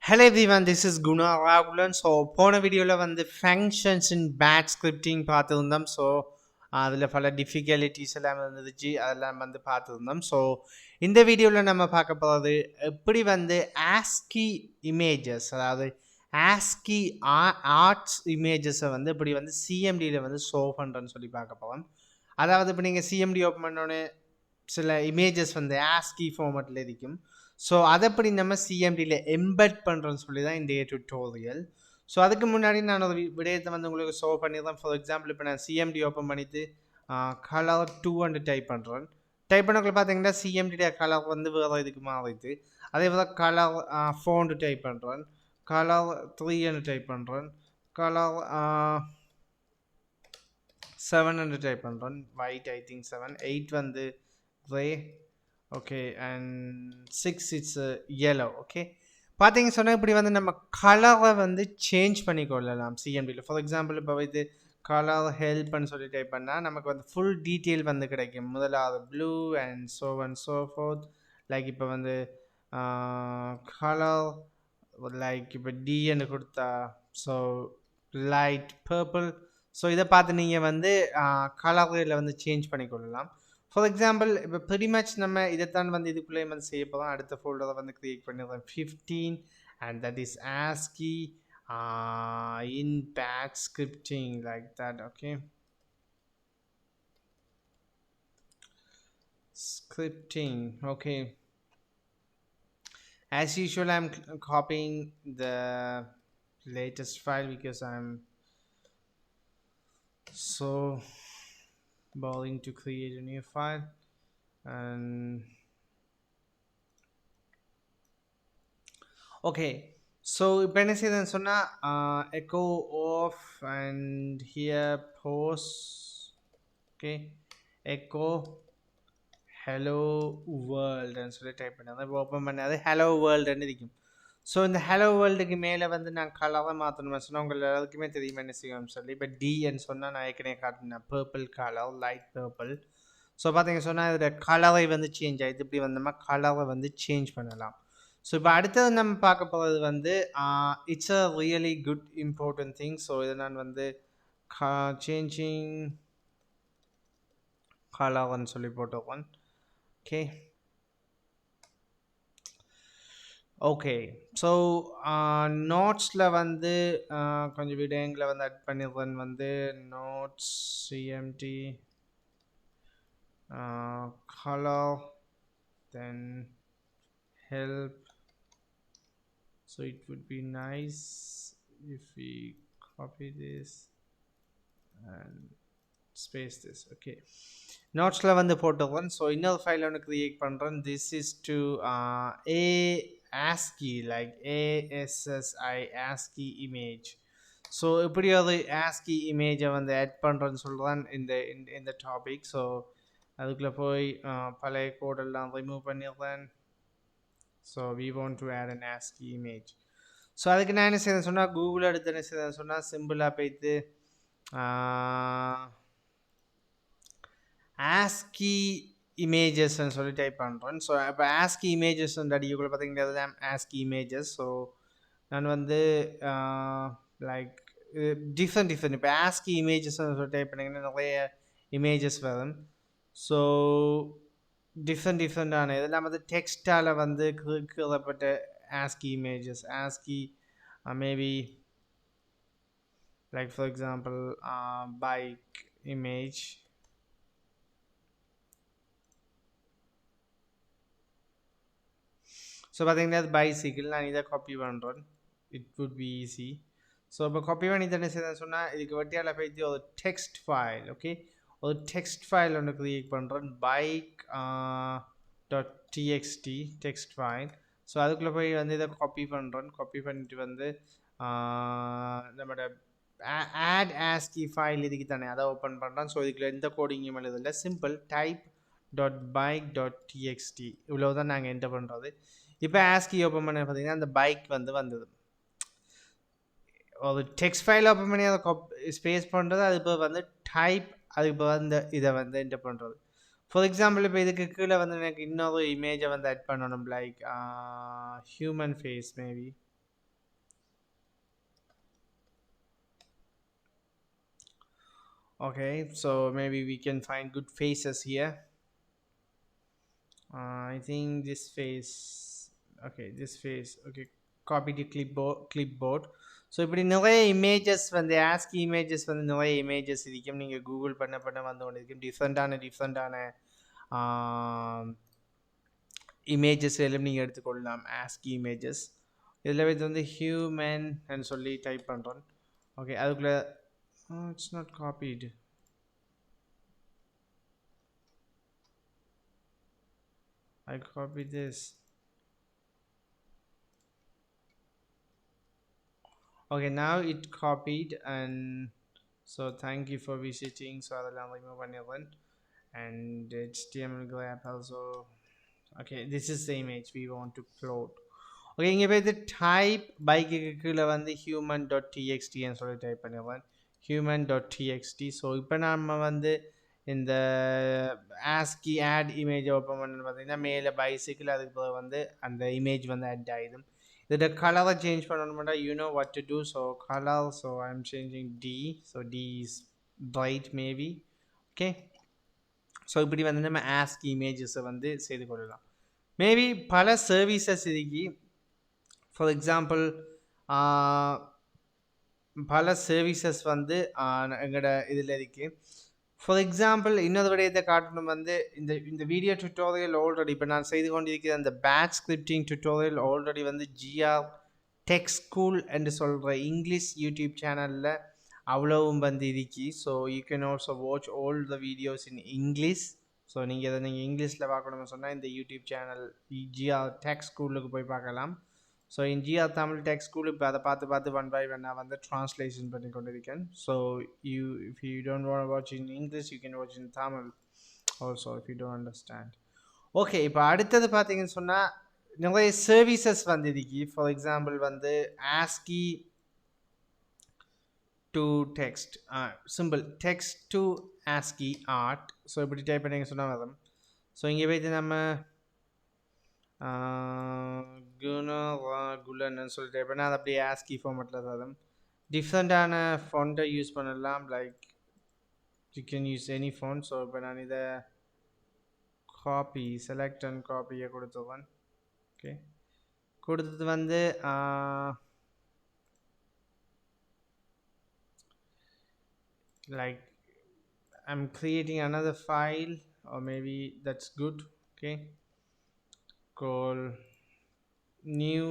Hello everyone, this is Guna Ragulan. So போன வீடியோவில் வந்து ஃபங்க்ஷன்ஸ் இன் பேட் ஸ்கிரிப்டிங் பார்த்துருந்தோம். ஸோ அதில் பல டிஃபிகல்ட்டிஸ் எல்லாம் இருந்துச்சு, அதெல்லாம் வந்து பார்த்துருந்தோம். ஸோ இந்த வீடியோவில் நம்ம பார்க்க போகிறது எப்படி வந்து ஆஸ்கி இமேஜஸ், அதாவது ஆஸ்கி ஆர்ட்ஸ் இமேஜஸை வந்து இப்படி வந்து சிஎம்டியில் வந்து ஷோ பண்ணுறேன்னு சொல்லி பார்க்க போகிறோம். அதாவது இப்போ நீங்கள் சிஎம்டி ஓப்பன் பண்ணோன்னே சில இமேஜஸ் வந்து ஆஸ்கி ஃபார்மேட்டில் இருக்கும். ஸோ அதை எப்படி நம்ம சிஎம்டியில் எம்பெட் பண்ணுறோன்னு சொல்லி தான் இந்த டுட்டோரியல். ஸோ அதுக்கு முன்னாடி நான் ஒரு விடயத்தை வந்து உங்களுக்கு ஷோ பண்ணிடுறேன். ஃபார் எக்ஸாம்பிள் இப்போ நான் சிஎம்டி ஓப்பன் பண்ணிவிட்டு கலர் 2 டைப் பண்ணுறேன். டைப் பண்ணக்குள்ள பார்த்தீங்கன்னா சிஎம்டியோட கலர் வந்து வேறு இதுக்கு மாறிடுது. அதே போல் கலர் 4 டைப் பண்ணுறேன், கலர் 3 டைப் பண்ணுறேன், கலர் 7 டைப் பண்ணுறேன். ஒயிட் ஐ திங்க் 7, 8 வந்து grey, okay, and 6 it's yellow. Okay, பார்த்தீங்க சொன்னால் இப்படி வந்து நம்ம கலரை வந்து சேஞ்ச் பண்ணிக்கொள்ளலாம் சிஎம்டியில். ஃபார் எக்ஸாம்பிள் இப்போ இது கலர் ஹெல்ப்னு சொல்லி டைப் பண்ணால் நமக்கு வந்து ஃபுல் டீட்டெயில் வந்து கிடைக்கும். முதலாவது blue and so fourth. Like இப்போ வந்து கலர் லைக் இப்போ டின்னு கொடுத்தா ஸோ லைட் பர்பிள். ஸோ இதை பார்த்து நீங்கள் வந்து கலரில் வந்து சேஞ்ச் பண்ணிக்கொள்ளலாம். ஃபார் எக்ஸாம்பிள் இப்போ ப்ரிட்டி மச் நம்ம இதைத்தான் வந்து இதுக்குள்ளே வந்து செய்ய போகிறோம். அடுத்த ஃபோல்டரை வந்து க்ரியேட் பண்ணிடுறோம் 15, and that is ASCII in batch scripting like that. Okay, scripting. Okay, as usual I'm copying the latest file because I'm so boring to create a new file. And okay, so இப்போ என்ன செய்யுதுன்னு சொன்னால் echo off and here pause. Okay, echo hello world ன்னு சொல்லி type பண்ணாதான் இப்போ open பண்ணாது hello worldன்னு இருக்கும். ஸோ இந்த ஹலோ வேர்ல்டுக்கு மேலே வந்து நான் கலரை மாற்றணும்னு சொன்னால் உங்கள் எல்லாருக்குமே தெரியுமா என்ன செய்யணும்னு சொல்லி. இப்போ டின்னு சொன்னால் நான் ஏற்கனவே காட்டினேன் purple colour, light purple. So பார்த்தீங்க சொன்னால் இதோட கலரை வந்து சேஞ்ச் ஆகிடுது. இப்படி வந்து நம்ம கலரை வந்து சேஞ்ச் பண்ணலாம். ஸோ இப்போ அடுத்தது நம்ம பார்க்க போகிறது வந்து it's a really good important thing. So இதை நான் வந்து சேஞ்சிங் கலர்ன்னு சொல்லி போட்டுருக்கேன். ஓகே ஓகே, ஸோ நோட்ஸில் வந்து கொஞ்சம் விடயங்களை வந்து ஆட் பண்ணிடுறேன். வந்து notes CMD color, then help. So it would be nice if we copy this and space this. Okay, நோட்ஸில் வந்து போட்டுக்கிறேன். ஸோ இன்னொரு ஃபைல் ஒன்று க்ரியேட் பண்ணுறேன். This is to ASCII, like ASSI, ASCII image. So இப்படி ஒரு ASCII இமேஜை வந்து add பண்ணுறேன்னு சொல்கிறேன் இந்த டாபிக். ஸோ அதுக்குள்ளே போய் பழைய கோடெல்லாம் ரிமூவ் பண்ணிடுறேன். So we want to add an ASCII image. So அதுக்கு நான் என்ன செய்யறேன்னு சொன்னால் கூகுள் எடுத்து என்ன செய்யறேன்னு சொன்னால் சிம்பிளாக போய்த்து ASCII இமேஜஸ்ன்னு சொல்லி டைப் பண்ணுறேன். ஸோ இப்போ ASCII இமேஜஸ் அடிக்குள்ளே பார்த்தீங்கன்னா ASCII இமேஜஸ். ஸோ நான் வந்து லைக் டிஃப்ரெண்ட் இப்போ ASCII இமேஜஸ்ன்னு சொல்லி டைப் பண்ணிங்கன்னா நிறைய இமேஜஸ் வரும். ஸோ டிஃப்ரெண்டான இதெல்லாம் வந்து டெக்ஸ்டால் வந்து கீழப்பட்ட ASCII images. ASCII maybe like for example bike image. So பார்த்தீங்கன்னா அது பைசைக்கிள். நான் இதை காப்பி பண்ணுறேன். It would be easy. So இப்போ காப்பி பண்ணி என்ன செய்யணும்னு சொன்னால் இதுக்கு வட்டியால் போய்த்து ஒரு டெக்ஸ்ட் ஃபைல், ஓகே, ஒரு டெக்ஸ்ட் ஃபைல் ஒன்று க்ரியேட் பண்ணுறேன். Bike .txt text file. So அதுக்குள்ளே போய் வந்து இதை காப்பி பண்ணுறேன். காப்பி பண்ணிட்டு வந்து நம்மளோட ஆட் ASCII ஃபைல் இதுக்கு தானே அதை ஓப்பன் பண்ணுறேன். ஸோ இதுக்குள்ள எந்த கோடிங்கும் எழுதில்லை. சிம்பிள் டைப் .bike.txt இவ்வளோ தான் நாங்கள் என்டர் பண்ணுறது. இப்போ ASCII ஓப்பன் பண்ண பார்த்தீங்கன்னா அந்த பைக் வந்து வந்தது. ஒரு டெக்ஸ்ட் ஃபைல் ஓப்பன் பண்ணி அதை ஸ்பேஸ் பண்ணுறது. அது இப்போ வந்து டைப், அதுக்கு இப்போ வந்து இதை வந்து என்டர் பண்ணுறது. ஃபார் எக்ஸாம்பிள் இப்போ இதுக்கு கீழே வந்து எனக்கு இன்னொரு இமேஜை வந்து ஆட் பண்ணணும். Like human face maybe. Okay, so maybe we can find good faces here. I think this face. Okay, this face. Okay, copy to clipboard. So இப்படி நிறைய இமேஜஸ் வந்து ஆஸ்கி இமேஜஸ் வந்து நிறைய இமேஜஸ் இருக்கும். நீங்கள் கூகுள் பண்ண வந்து கொண்டு இருக்கும். டிஃப்ரெண்ட்டான இமேஜஸ் எல்லாம் நீங்கள் எடுத்துக்கொள்ளலாம். ஆஸ்கி இமேஜஸ் இதில் வந்து ஹியூமன் சொல்லி டைப் பண்ணுறோம். ஓகே, அதுக்குள்ளே இட்ஸ் நாட் காப்பீடு. I copy this. Okay, now it copied, and so thank you for visiting. So அதெல்லாம் remove பண்ணிடுறேன். And HTML grab also. Okay, this is the image we want to plot. Okay, இங்கே போய் the type bike கீழே வந்து human.txt ன்னு சொல்லி type பண்ணிடுறேன். human.txt. So இப்போ நம்ம வந்து இந்த ASCII ஆட் இமேஜ் ஓப்பன் பண்ணு பார்த்தீங்கன்னா மேலே பைசிக்கிள் அதுக்கு பிறகு வந்து அந்த இமேஜ் வந்து ஆட் ஆகிடும். இதோட கலரை சேஞ்ச் பண்ணணும்னா you know what to do. So color, so I'm changing D. So D is bright maybe. Okay, so இப்படி வந்து நம்ம ASCII இமேஜஸை வந்து செய்து கொள்ளலாம். மேபி பல சர்வீசஸ் இதுக்கு ஃபார் எக்ஸாம்பிள் பல சர்வீசஸ் வந்து எங்களோட இதில் இருக்குது. ஃபார் எக்ஸாம்பிள் இன்னொரு விடயத்தை காட்டணும் வந்து இந்த வீடியோ டுட்டோரியல் ஆல்ரெடி இப்போ நான் செய்து கொண்டிருக்கிற அந்த பேட்ச் ஸ்கிரிப்டிங் டுட்டோரியல் ஆல்ரெடி வந்து ஜிஆர் டெக் ஸ்கூல் என்று சொல்கிற இங்கிலீஷ் யூடியூப் சேனலில் அவ்வளவும் வந்து இருக்கு. So you can also watch all the videos in English. So நீங்கள் இங்கிலீஷில் பார்க்கணும்னு சொன்னால் இந்த யூடியூப் சேனல் ஜிஆர் டெக் ஸ்கூலுக்கு போய் பார்க்கலாம். So in GR Tamil tech school இப்போ அதை பார்த்து ஒன் பை ஒன்னாக வந்து ட்ரான்ஸ்லேஷன் பண்ணி கொண்டிருக்கேன். So if you don't want watch in English you can watch in Tamil also if you don't understand. Okay, இப்போ அடுத்தது பார்த்தீங்கன்னு சொன்னால் நிறைய சர்வீசஸ் வந்து இருக்கு. ஃபார் எக்ஸாம்பிள் வந்து ASCII to text simple text to ASCII art. So இப்படி டைப் பண்ணிங்க சொன்னால் வரும். ஸோ இங்கே போய்ட்டு நம்ம குலன்னு சொல்லிட்டு டைப் பண்ணால் அது அப்படியே ASCII ஃபார்மெட்டில் தான் டிஃப்ரெண்ட்டான ஃபாண்ட்டை யூஸ் பண்ணலாம். Like you can use any font. So இப்போ நான் இதை காப்பி செலக்ட் அண்ட் காப்பியை கொடுத்துருவேன். ஓகே, கொடுத்தது வந்து like I'm creating another file, or maybe that's good. Okay, call new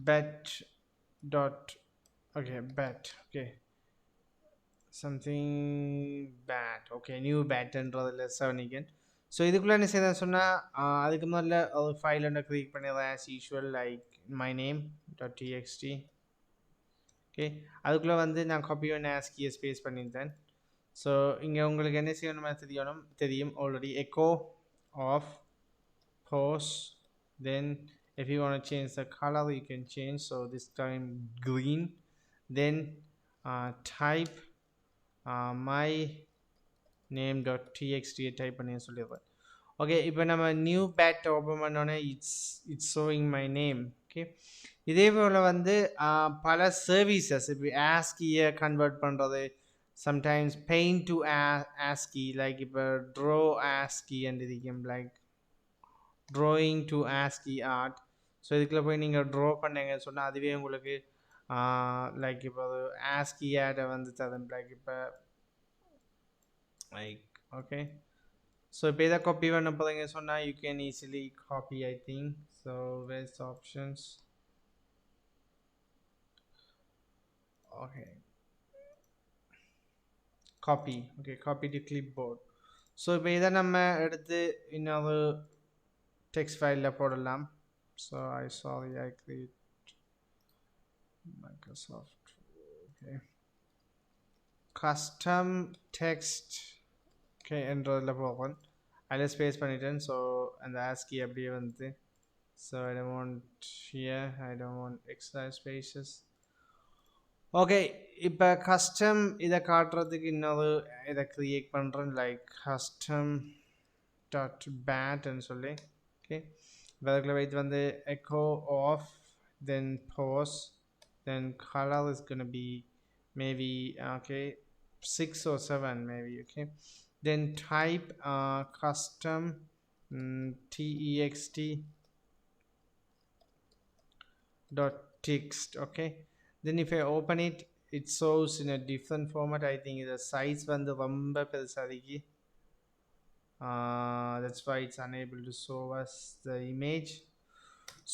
bet dot bet. Okay, something bad. Okay, new bet என்றதில் 7 again. So இதுக்குள்ளே என்ன செய்யணும் சொன்னால் அதுக்கு முதல்ல ஒரு ஃபைல் ஒன்று க்ரியேட் பண்ணிடுறேன் as usual like my name dot txt. Okay, அதுக்குள்ளே வந்து நான் காப்பி ஒன்று ASCII ஸ்பேஸ் பண்ணியிருந்தேன். ஸோ இங்கே உங்களுக்கு என்ன செய்யணும் தெரியும் already echo off pose. Then if you want to change the color you can change, so this time green. Then type my name dot txt type பண்ணி சொல்லிடுறேன். ஓகே, இப்போ நம்ம நியூ பேட் ஓப்பன் பண்ணோன்னே it's showing my name. Okay, இதே போல் வந்து பல services இப்போ ASCII convert பண்ணுறது, sometimes paint to ASCII, like இப்போ ட்ரோ ASCII அண்ட் இருக்கும் like drawing to ASCII art. So இதுக்குள்ளே போய் நீங்கள் ட்ரா பண்ணீங்க சொன்னால் அதுவே உங்களுக்கு லைக் இப்போ ASCII ஆடை வந்து தரும். லைக் இப்போ லைக் ஓகே, ஸோ இப்போ இதை காப்பி பண்ண போகிறீங்க சொன்னால் you can easily copy I think. So where's options. Okay, copy. Okay, copy to clipboard. So இப்போ இதை நம்ம எடுத்து இன்னொரு டெக்ஸ்ட் ஃபைலில் போடலாம். So I create Microsoft. Okay, custom text. Okay, என்றதில் போகிறேன். அதில் ஸ்பேஸ் பண்ணிட்டேன். ஸோ அந்த ASCII அப்படியே வந்து so I don't want here, I don't want extra spaces. Okay, இப்போ கஸ்டம் இதை காட்டுறதுக்கு இன்னொரு இதை க்ரியேட் பண்ணுறேன் லைக் கஸ்டம் டாட் பேட்ன்னு சொல்லி. ஓகே, அதுக்குள்ள வைத்து வந்து echo off then pause then color is gonna be maybe okay 6 or 7 maybe. Okay, then type custom text dot text. Okay, then if I open it, it shows in a different format. I think the size வந்து ரொம்ப பெருசா இருக்கு. That's why it's unable to show us the image.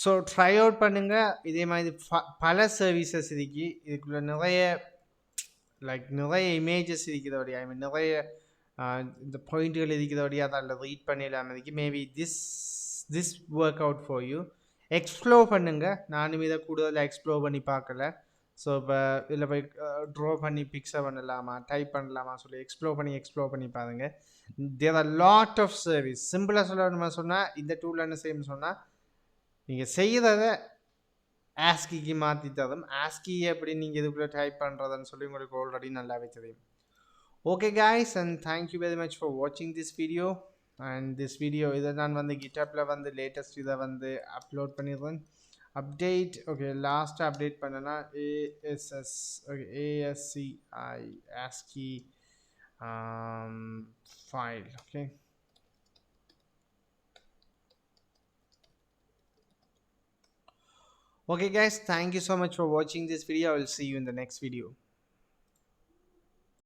So try out பண்ணுங்க. இதே மாதிரி பல services இருக்கு. இதுக்குள்ள நிறைய நிறைய இமேஜஸ் இருக்கிறதோடைய, ஐ மீன் நிறைய இந்த பாயிண்ட்டுகள் இருக்கிறதோடைய அதில் ரீட் பண்ணிடலாம். இருக்கு maybe this work out for you. Explore பண்ணுங்க. நானும் இதை கூடுதலாக எக்ஸ்ப்ளோர் பண்ணி பார்க்கல. ஸோ இப்போ இதில் போய் ட்ரா பண்ணி பிக்சர் பண்ணலாமா, டைப் பண்ணலாமா சொல்லி எக்ஸ்ப்ளோர் பண்ணி பாருங்க. There are lot of service. சிம்பிளாக சொல்லணுமா சொன்னால் இந்த டூலில் என்ன செய்யணும்னு சொன்னால், நீங்கள் செய்கிறத ASCIIக்கு மாற்றி தரும். ASCII எப்படி நீங்கள் இதுக்குள்ளே டைப் பண்ணுறதுன்னு சொல்லி உங்களுக்கு ஆல்ரெடி நல்லாவே தெரியும். Okay guys, and thank you very much for watching this video. And this video இதை நான் வந்து GitHubல வந்து லேட்டஸ்ட் இதை வந்து அப்லோட் பண்ணிடுறேன். அப்டேட் ஓகே லாஸ்ட் அப்டேட் பண்ணனா ASCII ASCII file. Okay, okay guys, thank you so much for watching this video. I will see you in the next video.